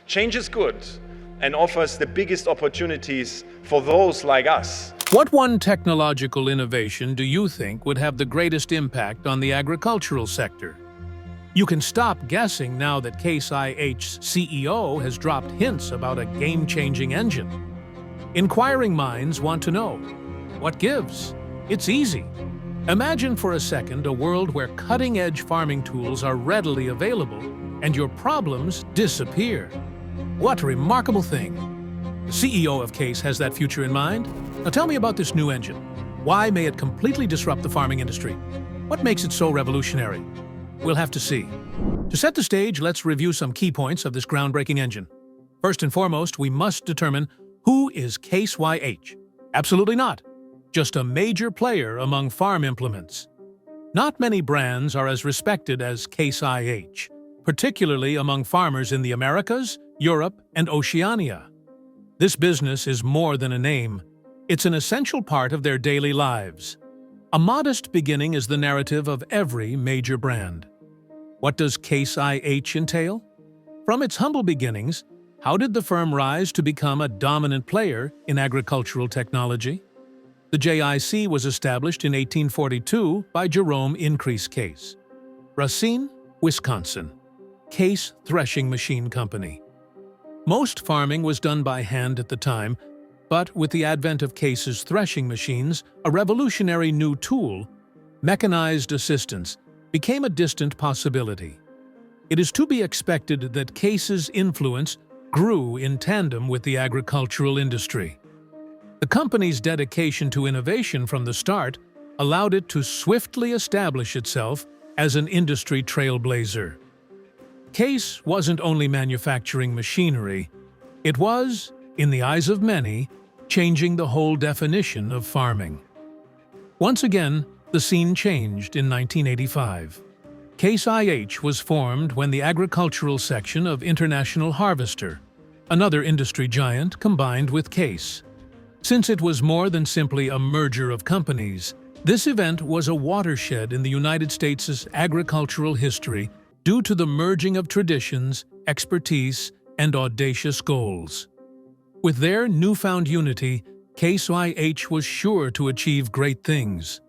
Change is good and offers the biggest opportunities for those like us. What one technological innovation do you think would have the greatest impact on the agricultural sector? You can stop guessing now that Case IH's CEO has dropped hints about a game-changing engine. Inquiring minds want to know, what gives? It's easy. Imagine for a second a world where cutting-edge farming tools are readily available and your problems disappear. What a remarkable thing! The CEO of Case has that future in mind. Now tell me about this new engine. Why may it completely disrupt the farming industry? What makes it so revolutionary? We'll have to see. To set the stage, let's review some key points of this groundbreaking engine. First and foremost, we must determine who is Case IH. Absolutely not. Just a major player among farm implements. Not many brands are as respected as Case IH, particularly among farmers in the Americas, Europe, and Oceania. This business is more than a name. It's an essential part of their daily lives. A modest beginning is the narrative of every major brand. What does Case IH entail? From its humble beginnings, how did the firm rise to become a dominant player in agricultural technology? The JIC was established in 1842 by Jerome Increase Case. Racine, Wisconsin. Case Threshing Machine Company. Most farming was done by hand at the time, but with the advent of Case's threshing machines, a revolutionary new tool, mechanized assistance, became a distant possibility. It is to be expected that Case's influence grew in tandem with the agricultural industry. The company's dedication to innovation from the start allowed it to swiftly establish itself as an industry trailblazer. Case wasn't only manufacturing machinery, it was, in the eyes of many, changing the whole definition of farming. Once again, the scene changed in 1985. Case IH was formed when the agricultural section of International Harvester, another industry giant, combined with Case. Since it was more than simply a merger of companies, this event was a watershed in the United States' agricultural history due to the merging of traditions, expertise, and audacious goals. With their newfound unity, Case IH was sure to achieve great things.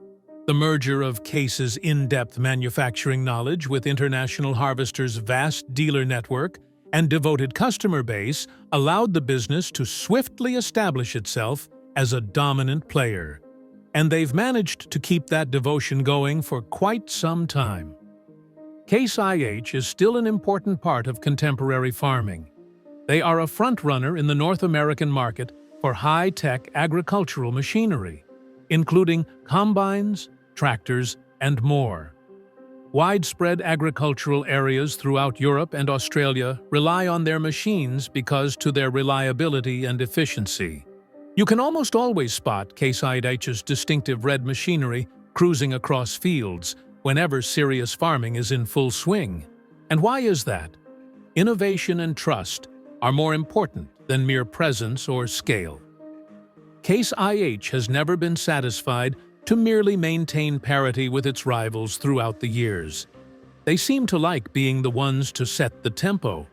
The merger of Case's in-depth manufacturing knowledge with International Harvester's vast dealer network and devoted customer base allowed the business to swiftly establish itself as a dominant player. And they've managed to keep that devotion going for quite some time. Case IH is still an important part of contemporary farming. They are a front-runner in the North American market for high-tech agricultural machinery, including combines, tractors, and more. Widespread agricultural areas throughout Europe and Australia rely on their machines because to their reliability and efficiency. You can almost always spot Case IH's distinctive red machinery cruising across fields whenever serious farming is in full swing. And why is that? Innovation and trust are more important than mere presence or scale. Case IH has never been satisfied to merely maintain parity with its rivals throughout the years. They seem to like being the ones to set the tempo.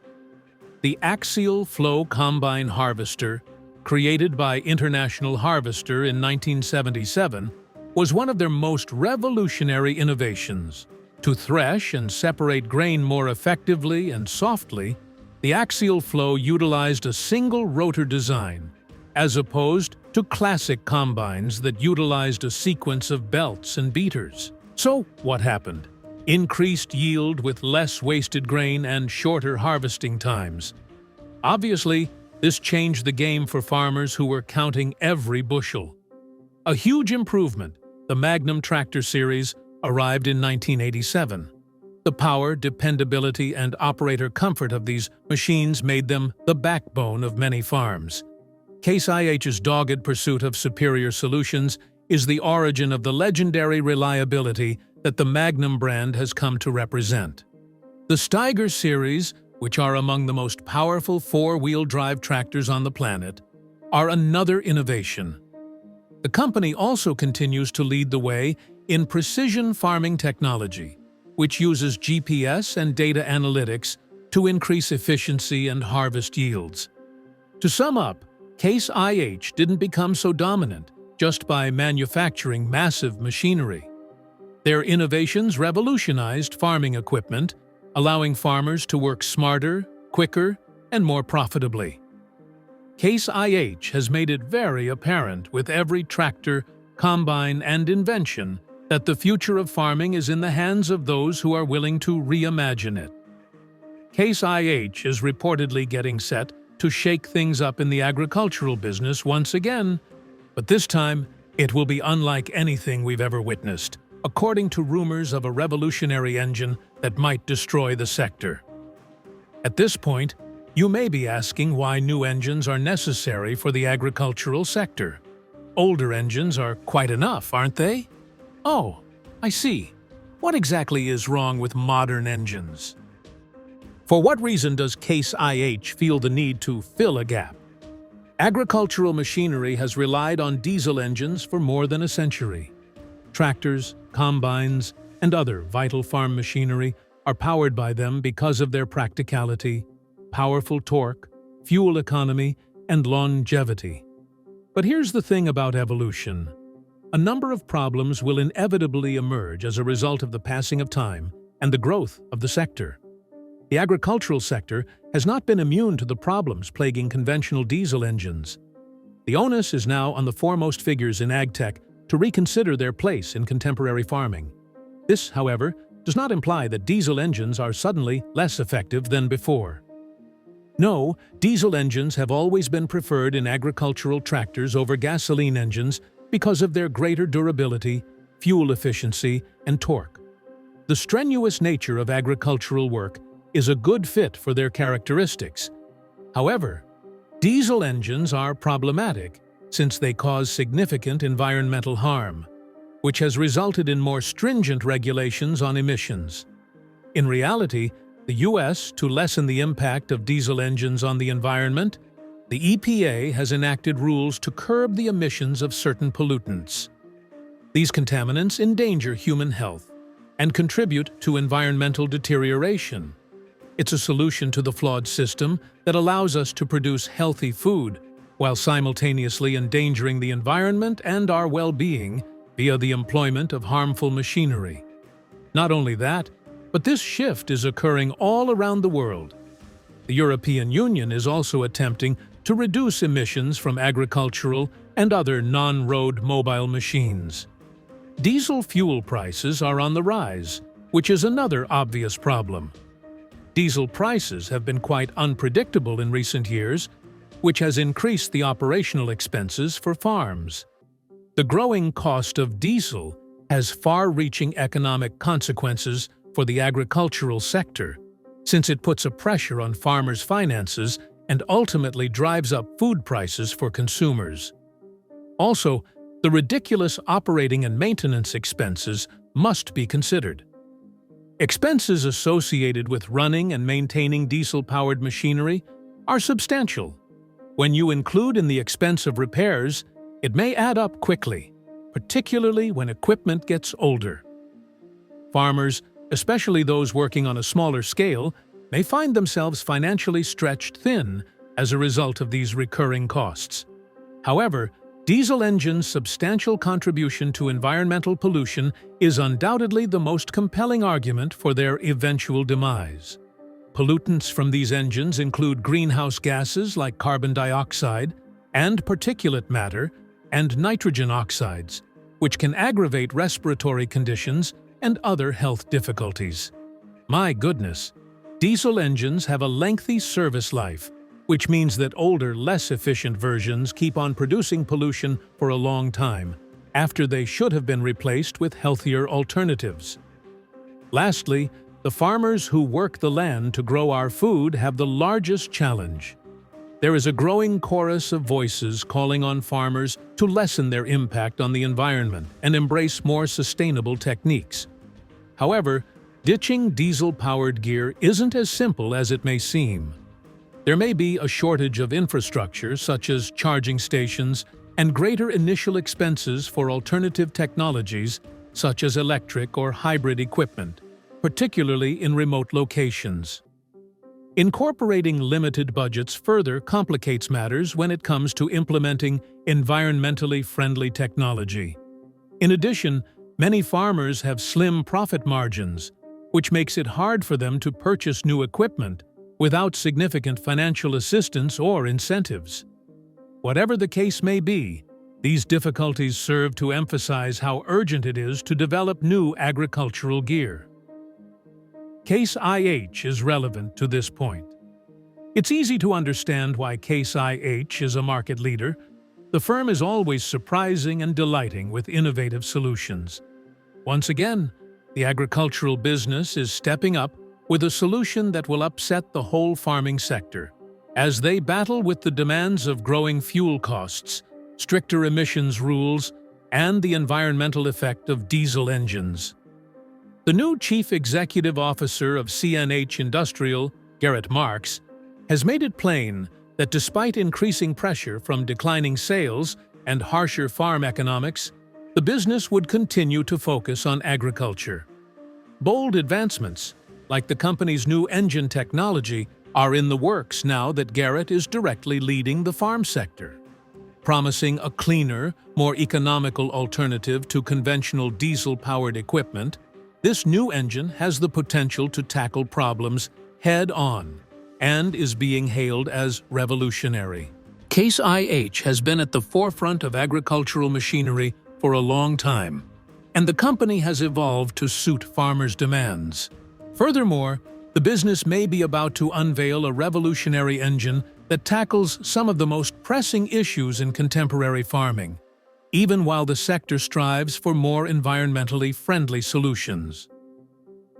The Axial Flow Combine Harvester, created by International Harvester in 1977, was one of their most revolutionary innovations. To thresh and separate grain more effectively and softly, the Axial Flow utilized a single rotor design, as opposed to classic combines that utilized a sequence of belts and beaters. So, what happened? Increased yield with less wasted grain and shorter harvesting times. Obviously, this changed the game for farmers who were counting every bushel. A huge improvement, the Magnum Tractor Series, arrived in 1987. The power, dependability, and operator comfort of these machines made them the backbone of many farms. Case IH's dogged pursuit of superior solutions is the origin of the legendary reliability that the Magnum brand has come to represent. The Steiger series, which are among the most powerful four-wheel drive tractors on the planet, are another innovation. The company also continues to lead the way in precision farming technology, which uses GPS and data analytics to increase efficiency and harvest yields. To sum up, Case IH didn't become so dominant just by manufacturing massive machinery. Their innovations revolutionized farming equipment, allowing farmers to work smarter, quicker, and more profitably. Case IH has made it very apparent with every tractor, combine, and invention that the future of farming is in the hands of those who are willing to reimagine it. Case IH is reportedly getting set to shake things up in the agricultural business once again, but this time it will be unlike anything we've ever witnessed, according to rumors of a revolutionary engine that might destroy the sector. At this point, you may be asking why new engines are necessary for the agricultural sector. Older engines are quite enough, aren't they? Oh, I see. What exactly is wrong with modern engines? For what reason does Case IH feel the need to fill a gap? Agricultural machinery has relied on diesel engines for more than a century. Tractors, combines, and other vital farm machinery are powered by them because of their practicality, powerful torque, fuel economy, and longevity. But here's the thing about evolution. A number of problems will inevitably emerge as a result of the passing of time and the growth of the sector. The agricultural sector has not been immune to the problems plaguing conventional diesel engines. The onus is now on the foremost figures in agtech to reconsider their place in contemporary farming. This, however, does not imply that diesel engines are suddenly less effective than before. No, diesel engines have always been preferred in agricultural tractors over gasoline engines because of their greater durability, fuel efficiency, and torque. The strenuous nature of agricultural work is a good fit for their characteristics. However, diesel engines are problematic since they cause significant environmental harm, which has resulted in more stringent regulations on emissions. In reality, the U.S., to lessen the impact of diesel engines on the environment, the EPA has enacted rules to curb the emissions of certain pollutants. These contaminants endanger human health and contribute to environmental deterioration. It's a solution to the flawed system that allows us to produce healthy food while simultaneously endangering the environment and our well-being via the employment of harmful machinery. Not only that, but this shift is occurring all around the world. The European Union is also attempting to reduce emissions from agricultural and other non-road mobile machines. Diesel fuel prices are on the rise, which is another obvious problem. Diesel prices have been quite unpredictable in recent years, which has increased the operational expenses for farms. The growing cost of diesel has far-reaching economic consequences for the agricultural sector, since it puts a pressure on farmers' finances and ultimately drives up food prices for consumers. Also, the ridiculous operating and maintenance expenses must be considered. Expenses associated with running and maintaining diesel-powered machinery are substantial. When you include in the expense of repairs, it may add up quickly, particularly when equipment gets older. Farmers, especially those working on a smaller scale, may find themselves financially stretched thin as a result of these recurring costs. However, diesel engines' substantial contribution to environmental pollution is undoubtedly the most compelling argument for their eventual demise. Pollutants from these engines include greenhouse gases like carbon dioxide and particulate matter and nitrogen oxides, which can aggravate respiratory conditions and other health difficulties. My goodness, diesel engines have a lengthy service life, which means that older, less efficient versions keep on producing pollution for a long time, after they should have been replaced with healthier alternatives. Lastly, the farmers who work the land to grow our food have the largest challenge. There is a growing chorus of voices calling on farmers to lessen their impact on the environment and embrace more sustainable techniques. However, ditching diesel-powered gear isn't as simple as it may seem. There may be a shortage of infrastructure such as charging stations and greater initial expenses for alternative technologies such as electric or hybrid equipment, particularly in remote locations. Incorporating limited budgets further complicates matters when it comes to implementing environmentally friendly technology. In addition, many farmers have slim profit margins, which makes it hard for them to purchase new equipment without significant financial assistance or incentives. Whatever the case may be, these difficulties serve to emphasize how urgent it is to develop new agricultural gear. Case IH is relevant to this point. It's easy to understand why Case IH is a market leader. The firm is always surprising and delighting with innovative solutions. Once again, the agricultural business is stepping up with a solution that will upset the whole farming sector, as they battle with the demands of growing fuel costs, stricter emissions rules, and the environmental effect of diesel engines. The new Chief Executive Officer of CNH Industrial, Gerrit Marx, has made it plain that despite increasing pressure from declining sales and harsher farm economics, the business would continue to focus on agriculture. Bold advancements, like the company's new engine technology, are in the works now that Gerrit is directly leading the farm sector. Promising a cleaner, more economical alternative to conventional diesel-powered equipment, this new engine has the potential to tackle problems head-on and is being hailed as revolutionary. Case IH has been at the forefront of agricultural machinery for a long time, and the company has evolved to suit farmers' demands. Furthermore, the business may be about to unveil a revolutionary engine that tackles some of the most pressing issues in contemporary farming, even while the sector strives for more environmentally friendly solutions.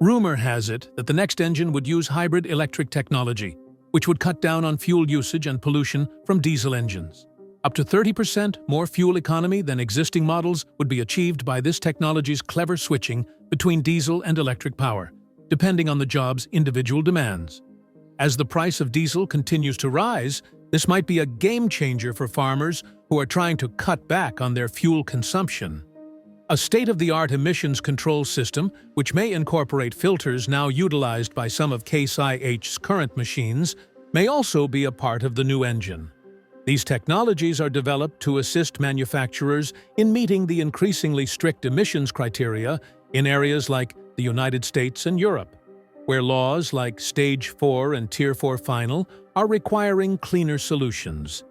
Rumor has it that the next engine would use hybrid electric technology, which would cut down on fuel usage and pollution from diesel engines. Up to 30% more fuel economy than existing models would be achieved by this technology's clever switching between diesel and electric power, depending on the job's individual demands. As the price of diesel continues to rise, this might be a game-changer for farmers who are trying to cut back on their fuel consumption. A state-of-the-art emissions control system, which may incorporate filters now utilized by some of Case IH's current machines, may also be a part of the new engine. These technologies are developed to assist manufacturers in meeting the increasingly strict emissions criteria in areas like the United States and Europe, where laws like Stage 4 and Tier 4 Final are requiring cleaner solutions.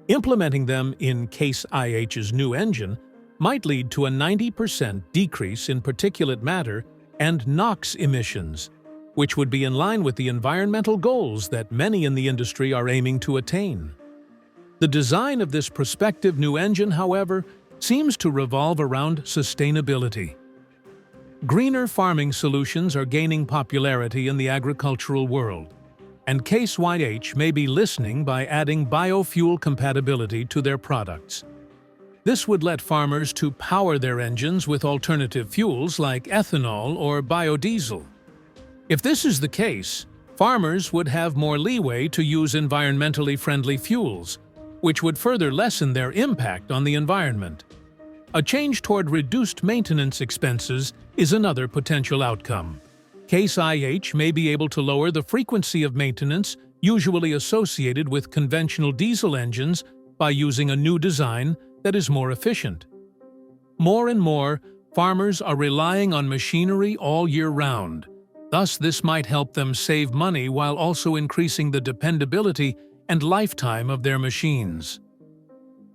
Implementing them in Case IH's new engine might lead to a 90% decrease in particulate matter and NOx emissions, which would be in line with the environmental goals that many in the industry are aiming to attain. The design of this prospective new engine, however, seems to revolve around sustainability. Greener farming solutions are gaining popularity in the agricultural world, and Case IH may be listening by adding biofuel compatibility to their products. This would let farmers to power their engines with alternative fuels like ethanol or biodiesel. If this is the case, farmers would have more leeway to use environmentally friendly fuels, which would further lessen their impact on the environment. A change toward reduced maintenance expenses is another potential outcome. Case IH may be able to lower the frequency of maintenance usually associated with conventional diesel engines by using a new design that is more efficient. More and more, farmers are relying on machinery all year round. Thus, this might help them save money while also increasing the dependability and lifetime of their machines.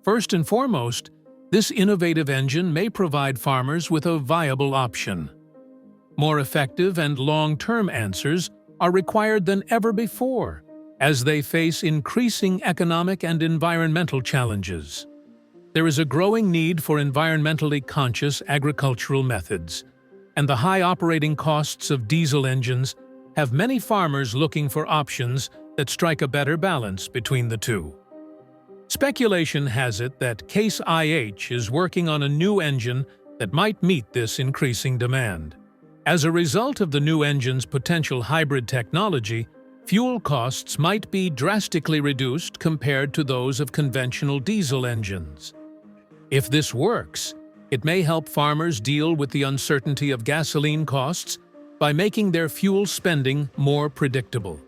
First and foremost, this innovative engine may provide farmers with a viable option. More effective and long-term answers are required than ever before, as they face increasing economic and environmental challenges. There is a growing need for environmentally conscious agricultural methods, and the high operating costs of diesel engines have many farmers looking for options that strike a better balance between the two. Speculation has it that Case IH is working on a new engine that might meet this increasing demand. As a result of the new engine's potential hybrid technology, fuel costs might be drastically reduced compared to those of conventional diesel engines. If this works, it may help farmers deal with the uncertainty of gasoline costs by making their fuel spending more predictable.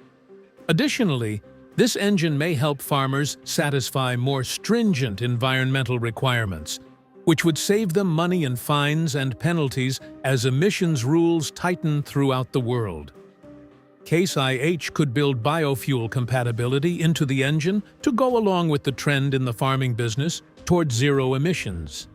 Additionally, this engine may help farmers satisfy more stringent environmental requirements, which would save them money in fines and penalties as emissions rules tighten throughout the world. Case IH could build biofuel compatibility into the engine to go along with the trend in the farming business towards zero emissions.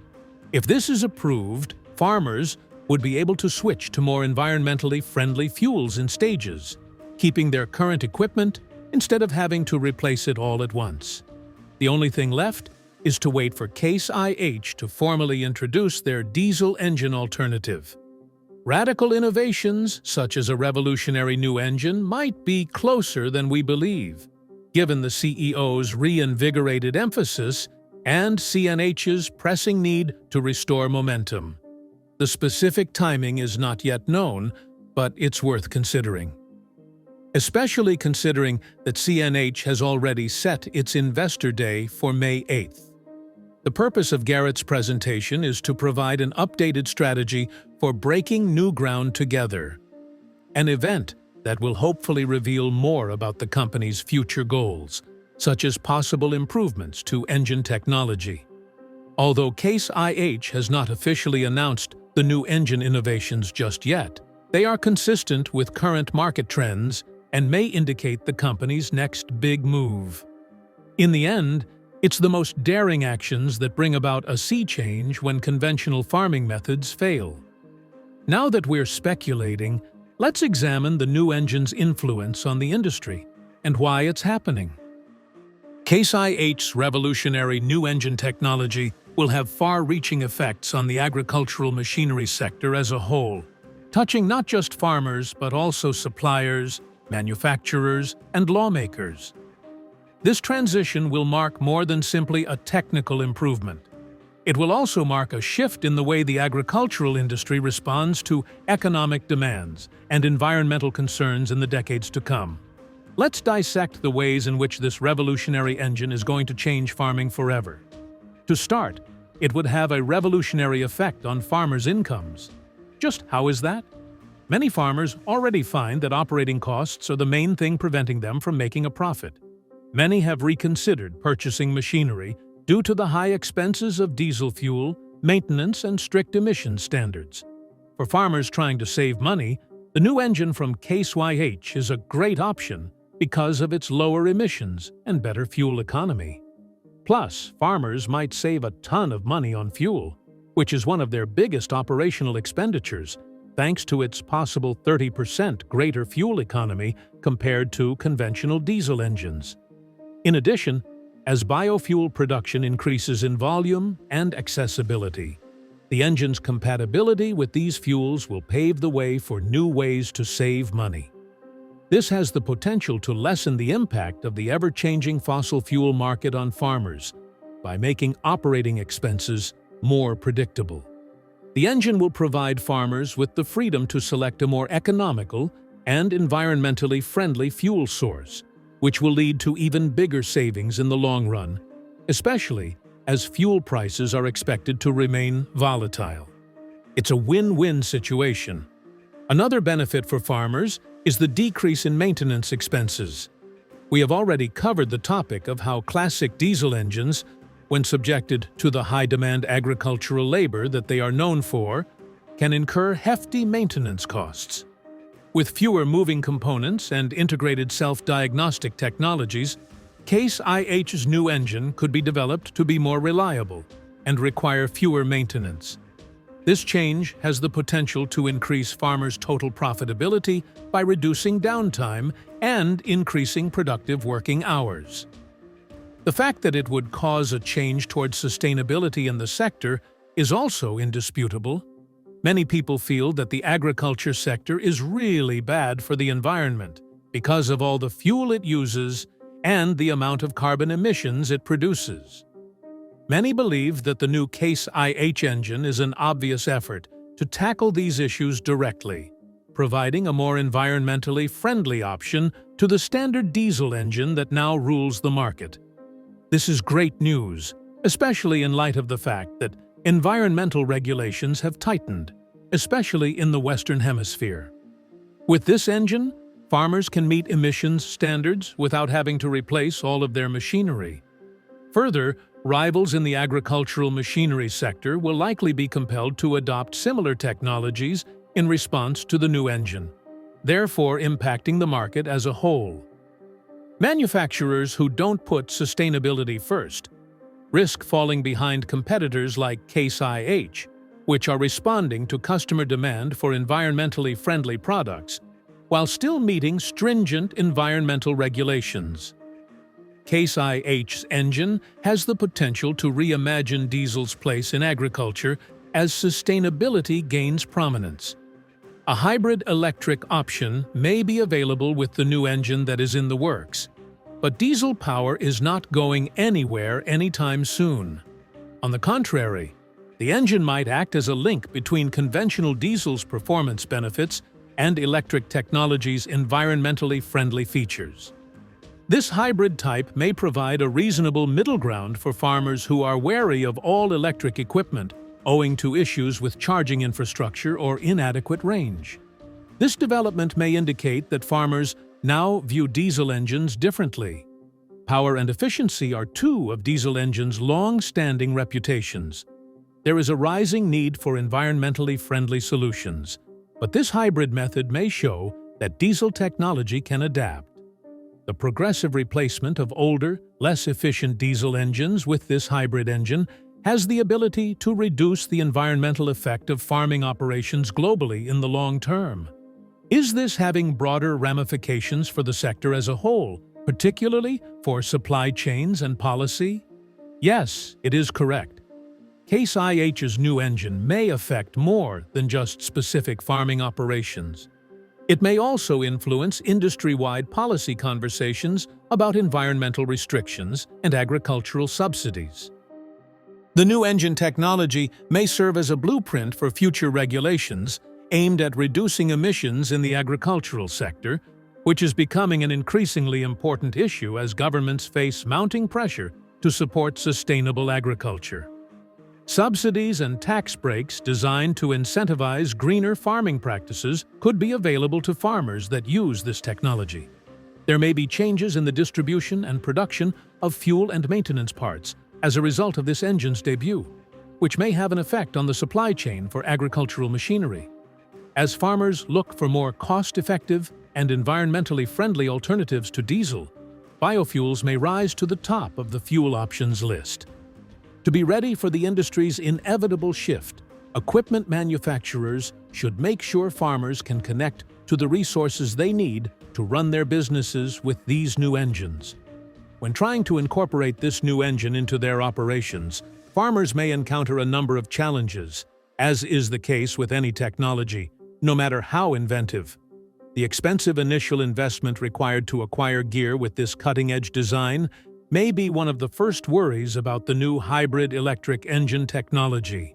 If this is approved, farmers would be able to switch to more environmentally friendly fuels in stages, keeping their current equipment instead of having to replace it all at once. The only thing left is to wait for Case IH to formally introduce their diesel engine alternative. Radical innovations, such as a revolutionary new engine, might be closer than we believe, given the CEO's reinvigorated emphasis and CNH's pressing need to restore momentum. The specific timing is not yet known, but it's worth considering. Especially considering that CNH has already set its Investor Day for May 8th. The purpose of Garrett's presentation is to provide an updated strategy for breaking new ground together, an event that will hopefully reveal more about the company's future goals, such as possible improvements to engine technology. Although Case IH has not officially announced the new engine innovations just yet, they are consistent with current market trends and may indicate the company's next big move. In the end, it's the most daring actions that bring about a sea change when conventional farming methods fail. Now that we're speculating, let's examine the new engine's influence on the industry and why it's happening. Case IH's revolutionary new engine technology will have far-reaching effects on the agricultural machinery sector as a whole, touching not just farmers but also suppliers, manufacturers, and lawmakers. This transition will mark more than simply a technical improvement. It will also mark a shift in the way the agricultural industry responds to economic demands and environmental concerns in the decades to come. Let's dissect the ways in which this revolutionary engine is going to change farming forever. To start, it would have a revolutionary effect on farmers' incomes. Just how is that? Many farmers already find that operating costs are the main thing preventing them from making a profit. Many have reconsidered purchasing machinery due to the high expenses of diesel fuel, maintenance, and strict emission standards. For farmers trying to save money, the new engine from Case IH is a great option because of its lower emissions and better fuel economy. Plus, farmers might save a ton of money on fuel, which is one of their biggest operational expenditures, thanks to its possible 30% greater fuel economy compared to conventional diesel engines. In addition, as biofuel production increases in volume and accessibility, the engine's compatibility with these fuels will pave the way for new ways to save money. This has the potential to lessen the impact of the ever-changing fossil fuel market on farmers by making operating expenses more predictable. The engine will provide farmers with the freedom to select a more economical and environmentally friendly fuel source, which will lead to even bigger savings in the long run, especially as fuel prices are expected to remain volatile. It's a win-win situation. Another benefit for farmers is the decrease in maintenance expenses. We have already covered the topic of how classic diesel engines, when subjected to the high-demand agricultural labor that they are known for, can incur hefty maintenance costs. With fewer moving components and integrated self-diagnostic technologies, Case IH's new engine could be developed to be more reliable and require fewer maintenance. This change has the potential to increase farmers' total profitability by reducing downtime and increasing productive working hours. The fact that it would cause a change towards sustainability in the sector is also indisputable. Many people feel that the agriculture sector is really bad for the environment because of all the fuel it uses and the amount of carbon emissions it produces. Many believe that the new Case IH engine is an obvious effort to tackle these issues directly, providing a more environmentally friendly option to the standard diesel engine that now rules the market. This is great news, especially in light of the fact that environmental regulations have tightened, especially in the Western Hemisphere. With this engine, farmers can meet emissions standards without having to replace all of their machinery. Further, rivals in the agricultural machinery sector will likely be compelled to adopt similar technologies in response to the new engine, therefore impacting the market as a whole. Manufacturers who don't put sustainability first risk falling behind competitors like Case IH, which are responding to customer demand for environmentally friendly products while still meeting stringent environmental regulations. Case IH's engine has the potential to reimagine diesel's place in agriculture as sustainability gains prominence. A hybrid electric option may be available with the new engine that is in the works, but diesel power is not going anywhere anytime soon. On the contrary, the engine might act as a link between conventional diesel's performance benefits and electric technology's environmentally friendly features. This hybrid type may provide a reasonable middle ground for farmers who are wary of all-electric equipment owing to issues with charging infrastructure or inadequate range. This development may indicate that farmers now view diesel engines differently. Power and efficiency are two of diesel engines' long-standing reputations. There is a rising need for environmentally friendly solutions, but this hybrid method may show that diesel technology can adapt. The progressive replacement of older, less efficient diesel engines with this hybrid engine has the ability to reduce the environmental effect of farming operations globally in the long term. Is this having broader ramifications for the sector as a whole, particularly for supply chains and policy? Yes, it is correct. Case IH's new engine may affect more than just specific farming operations. It may also influence industry-wide policy conversations about environmental restrictions and agricultural subsidies. The new engine technology may serve as a blueprint for future regulations aimed at reducing emissions in the agricultural sector, which is becoming an increasingly important issue as governments face mounting pressure to support sustainable agriculture. Subsidies and tax breaks designed to incentivize greener farming practices could be available to farmers that use this technology. There may be changes in the distribution and production of fuel and maintenance parts as a result of this engine's debut, which may have an effect on the supply chain for agricultural machinery. As farmers look for more cost-effective and environmentally friendly alternatives to diesel, biofuels may rise to the top of the fuel options list. To be ready for the industry's inevitable shift, equipment manufacturers should make sure farmers can connect to the resources they need to run their businesses with these new engines. When trying to incorporate this new engine into their operations, farmers may encounter a number of challenges, as is the case with any technology, no matter how inventive. The expensive initial investment required to acquire gear with this cutting-edge design may be one of the first worries about the new hybrid electric engine technology.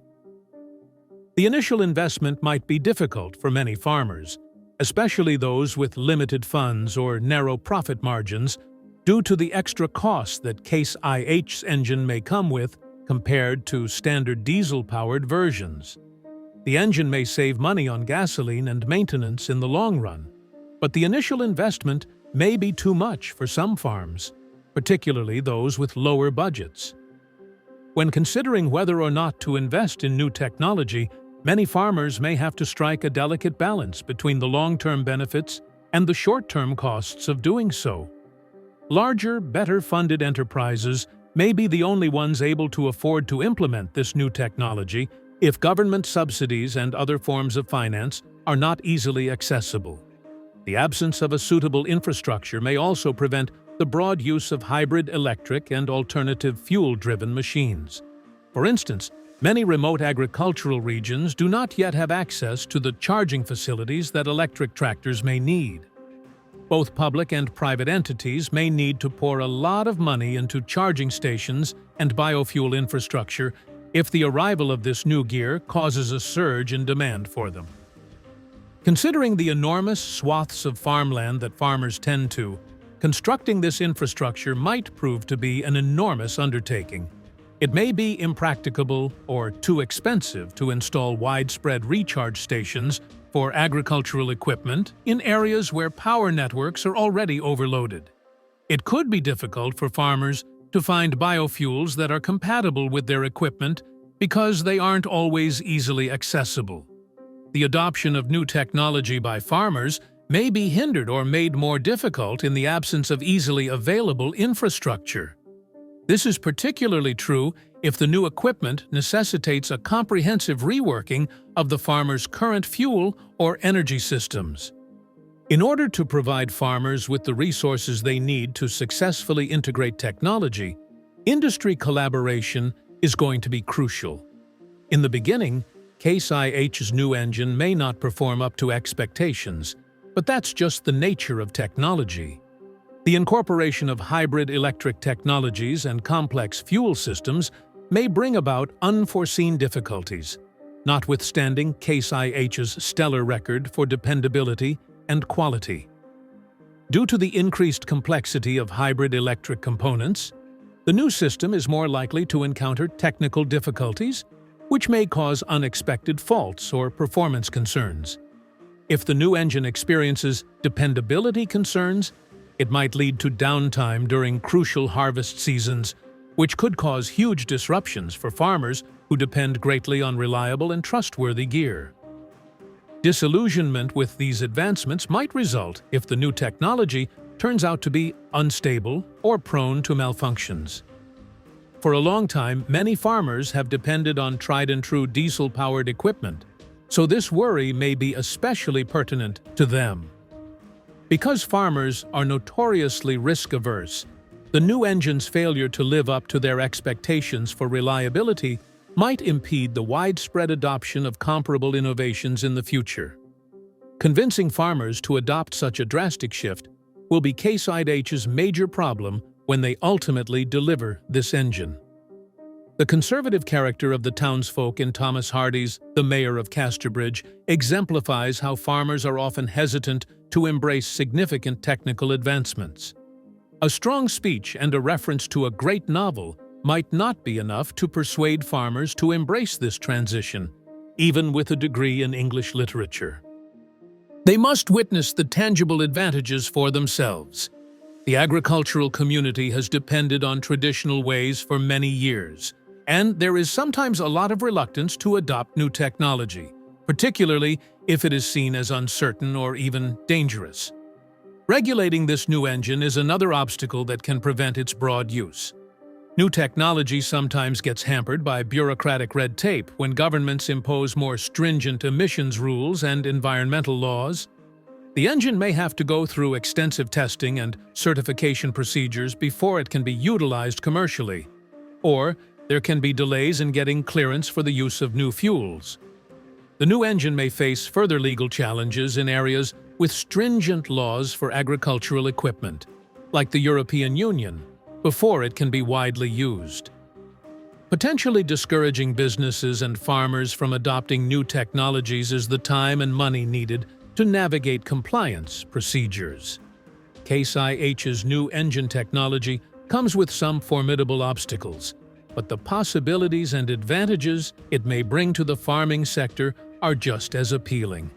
The initial investment might be difficult for many farmers, especially those with limited funds or narrow profit margins, due to the extra costs that Case IH's engine may come with compared to standard diesel-powered versions. The engine may save money on gasoline and maintenance in the long run, but the initial investment may be too much for some farms, particularly those with lower budgets. When considering whether or not to invest in new technology, many farmers may have to strike a delicate balance between the long-term benefits and the short-term costs of doing so. Larger, better-funded enterprises may be the only ones able to afford to implement this new technology if government subsidies and other forms of finance are not easily accessible. The absence of a suitable infrastructure may also prevent the broad use of hybrid electric and alternative fuel-driven machines. For instance, many remote agricultural regions do not yet have access to the charging facilities that electric tractors may need. Both public and private entities may need to pour a lot of money into charging stations and biofuel infrastructure if the arrival of this new gear causes a surge in demand for them. Considering the enormous swaths of farmland that farmers tend to, constructing this infrastructure might prove to be an enormous undertaking. It may be impracticable or too expensive to install widespread recharge stations for agricultural equipment in areas where power networks are already overloaded. It could be difficult for farmers to find biofuels that are compatible with their equipment because they aren't always easily accessible. The adoption of new technology by farmers may be hindered or made more difficult in the absence of easily available infrastructure. This is particularly true if the new equipment necessitates a comprehensive reworking of the farmer's current fuel or energy systems. In order to provide farmers with the resources they need to successfully integrate technology, industry collaboration is going to be crucial. In the beginning, Case IH's new engine may not perform up to expectations, but that's just the nature of technology. The incorporation of hybrid electric technologies and complex fuel systems may bring about unforeseen difficulties, notwithstanding Case IH's stellar record for dependability and quality. Due to the increased complexity of hybrid electric components, the new system is more likely to encounter technical difficulties, which may cause unexpected faults or performance concerns. If the new engine experiences dependability concerns, it might lead to downtime during crucial harvest seasons, which could cause huge disruptions for farmers who depend greatly on reliable and trustworthy gear. Disillusionment with these advancements might result if the new technology turns out to be unstable or prone to malfunctions. For a long time, many farmers have depended on tried-and-true diesel-powered equipment, so this worry may be especially pertinent to them. Because farmers are notoriously risk-averse, the new engine's failure to live up to their expectations for reliability might impede the widespread adoption of comparable innovations in the future. Convincing farmers to adopt such a drastic shift will be Case IH's major problem when they ultimately deliver this engine. The conservative character of the townsfolk in Thomas Hardy's The Mayor of Casterbridge exemplifies how farmers are often hesitant to embrace significant technical advancements. A strong speech and a reference to a great novel might not be enough to persuade farmers to embrace this transition, even with a degree in English literature. They must witness the tangible advantages for themselves. The agricultural community has depended on traditional ways for many years, and there is sometimes a lot of reluctance to adopt new technology, particularly if it is seen as uncertain or even dangerous. Regulating this new engine is another obstacle that can prevent its broad use. New technology sometimes gets hampered by bureaucratic red tape when governments impose more stringent emissions rules and environmental laws. The engine may have to go through extensive testing and certification procedures before it can be utilized commercially, or there can be delays in getting clearance for the use of new fuels. The new engine may face further legal challenges in areas with stringent laws for agricultural equipment, like the European Union, before it can be widely used. Potentially discouraging businesses and farmers from adopting new technologies is the time and money needed to navigate compliance procedures. Case IH's new engine technology comes with some formidable obstacles, but the possibilities and advantages it may bring to the farming sector are just as appealing.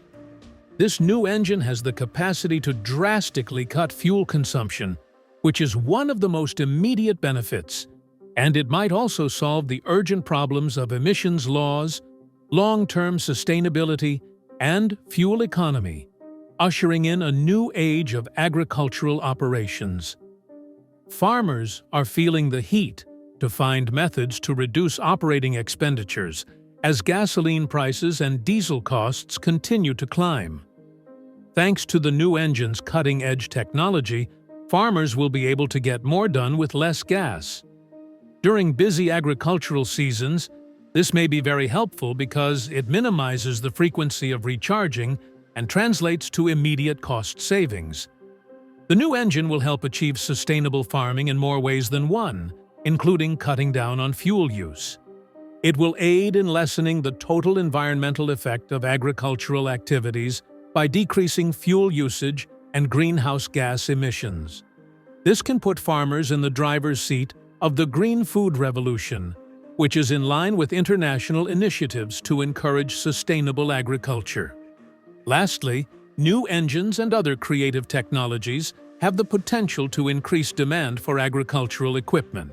This new engine has the capacity to drastically cut fuel consumption, which is one of the most immediate benefits, and it might also solve the urgent problems of emissions laws, long-term sustainability, and fuel economy, ushering in a new age of agricultural operations. Farmers are feeling the heat to find methods to reduce operating expenditures as gasoline prices and diesel costs continue to climb. Thanks to the new engine's cutting-edge technology, farmers will be able to get more done with less gas. During busy agricultural seasons, this may be very helpful because it minimizes the frequency of recharging and translates to immediate cost savings. The new engine will help achieve sustainable farming in more ways than one, including cutting down on fuel use. It will aid in lessening the total environmental effect of agricultural activities by decreasing fuel usage and greenhouse gas emissions. This can put farmers in the driver's seat of the green food revolution, which is in line with international initiatives to encourage sustainable agriculture. Lastly, new engines and other creative technologies have the potential to increase demand for agricultural equipment.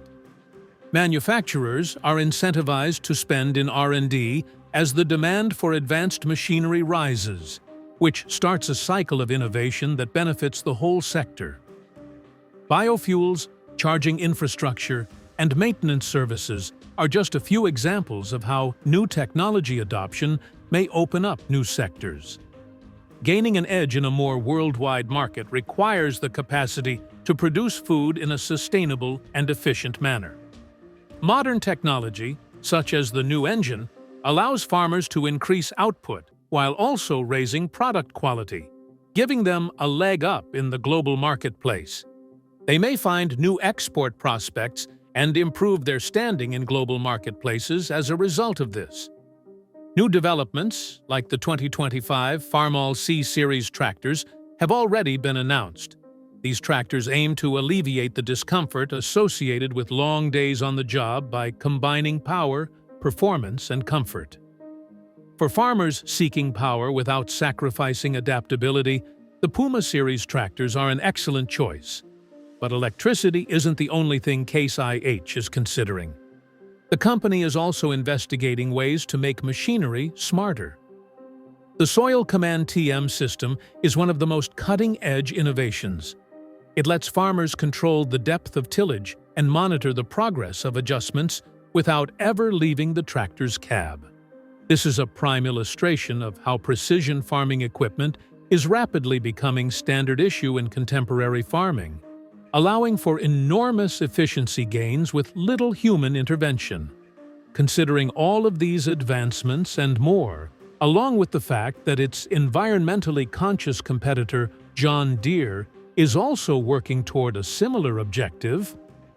Manufacturers are incentivized to spend in R&D as the demand for advanced machinery rises, which starts a cycle of innovation that benefits the whole sector. Biofuels, charging infrastructure, and maintenance services are just a few examples of how new technology adoption may open up new sectors. Gaining an edge in a more worldwide market requires the capacity to produce food in a sustainable and efficient manner. Modern technology, such as the new engine, allows farmers to increase output while also raising product quality, giving them a leg up in the global marketplace. They may find new export prospects and improve their standing in global marketplaces as a result of this. New developments, like the 2025 Farmall C-Series tractors, have already been announced. These tractors aim to alleviate the discomfort associated with long days on the job by combining power, performance, and comfort. For farmers seeking power without sacrificing adaptability, the Puma Series tractors are an excellent choice. But electricity isn't the only thing Case IH is considering. The company is also investigating ways to make machinery smarter. The Soil Command TM system is one of the most cutting-edge innovations. It lets farmers control the depth of tillage and monitor the progress of adjustments without ever leaving the tractor's cab. This is a prime illustration of how precision farming equipment is rapidly becoming standard issue in contemporary farming, allowing for enormous efficiency gains with little human intervention. Considering all of these advancements and more, along with the fact that its environmentally conscious competitor, John Deere, is also working toward a similar objective,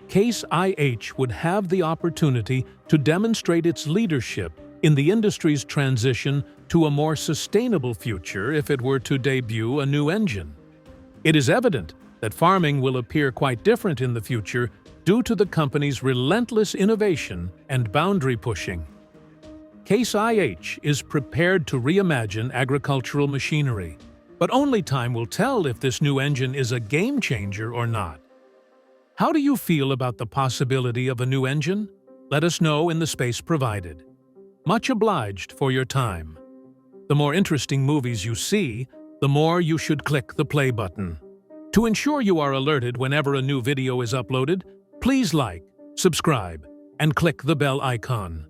Case IH would have the opportunity to demonstrate its leadership in the industry's transition to a more sustainable future if it were to debut a new engine. It is evident that farming will appear quite different in the future due to the company's relentless innovation and boundary pushing. Case IH is prepared to reimagine agricultural machinery, but only time will tell if this new engine is a game changer or not. How do you feel about the possibility of a new engine? Let us know in the space provided. Much obliged for your time. The more interesting movies you see, the more you should click the play button. To ensure you are alerted whenever a new video is uploaded, please like, subscribe, and click the bell icon.